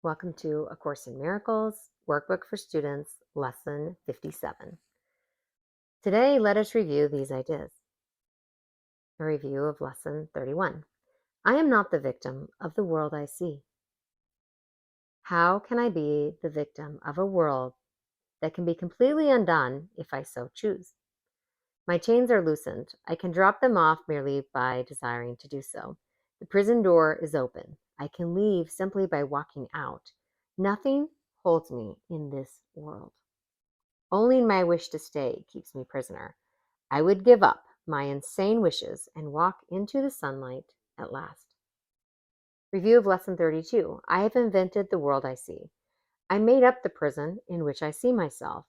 Welcome to A Course in Miracles, Workbook for Students, Lesson 57. Today, let us review these ideas. A review of Lesson 31. I am not the victim of the world I see. How can I be the victim of a world that can be completely undone if I so choose? My chains are loosened. I can drop them off merely by desiring to do so. The prison door is open. I can leave simply by walking out. Nothing holds me in this world. Only my wish to stay keeps me prisoner. I would give up my insane wishes and walk into the sunlight at last. Review of Lesson 32. I have invented the world I see. I made up the prison in which I see myself.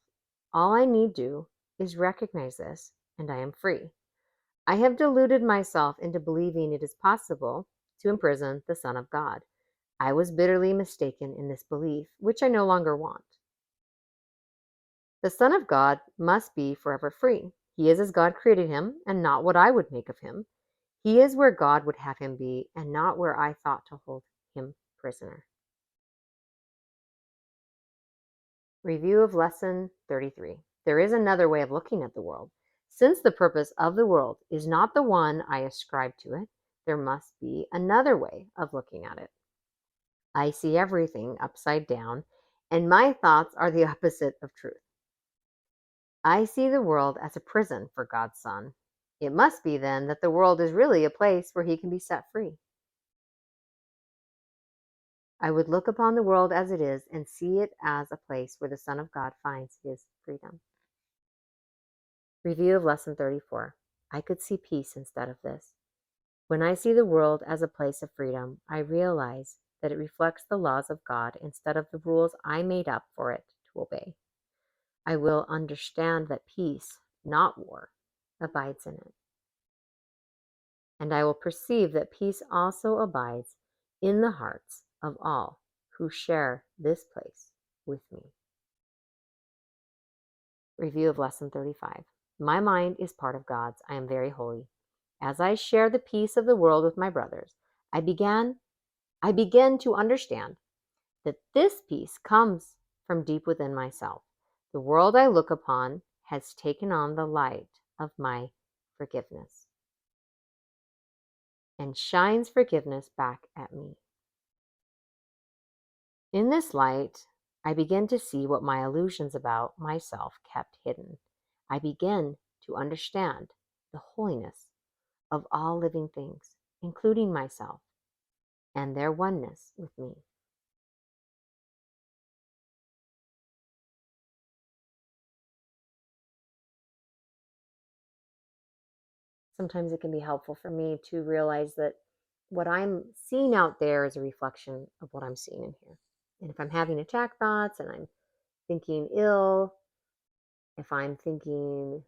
All I need do is recognize this, and I am free. I have deluded myself into believing it is possible to imprison the Son of God. I was bitterly mistaken in this belief, which I no longer want. The Son of God must be forever free. He is as God created him, and not what I would make of him. He is where God would have him be, and not where I thought to hold him prisoner. Review of Lesson 33. There is another way of looking at the world. Since the purpose of the world is not the one I ascribe to it, there must be another way of looking at it. I see everything upside down, and my thoughts are the opposite of truth. I see the world as a prison for God's Son. It must be then that the world is really a place where he can be set free. I would look upon the world as it is and see it as a place where the Son of God finds his freedom. Review of Lesson 34. I could see peace instead of this. When I see the world as a place of freedom, I realize that it reflects the laws of God instead of the rules I made up for it to obey. I will understand that peace, not war, abides in it. And I will perceive that peace also abides in the hearts of all who share this place with me. Review of Lesson 35. My mind is part of God's. I am very holy. As I share the peace of the world with my brothers, I begin to understand that this peace comes from deep within myself. The world I look upon has taken on the light of my forgiveness and shines forgiveness back at me. In this light, I begin to see what my illusions about myself kept hidden. I begin to understand the holiness of all living things, including myself, and their oneness with me. Sometimes it can be helpful for me to realize that what I'm seeing out there is a reflection of what I'm seeing in here. And if I'm having attack thoughts and I'm thinking ill, if I'm thinking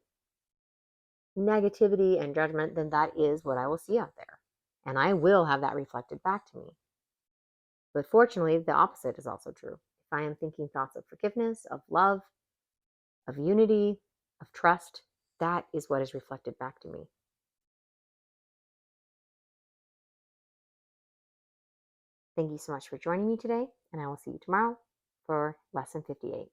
negativity and judgment, then that is what I will see out there. And I will have that reflected back to me. But fortunately, the opposite is also true. If I am thinking thoughts of forgiveness, of love, of unity, of trust, that is what is reflected back to me. Thank you so much for joining me today, and I will see you tomorrow for Lesson 58.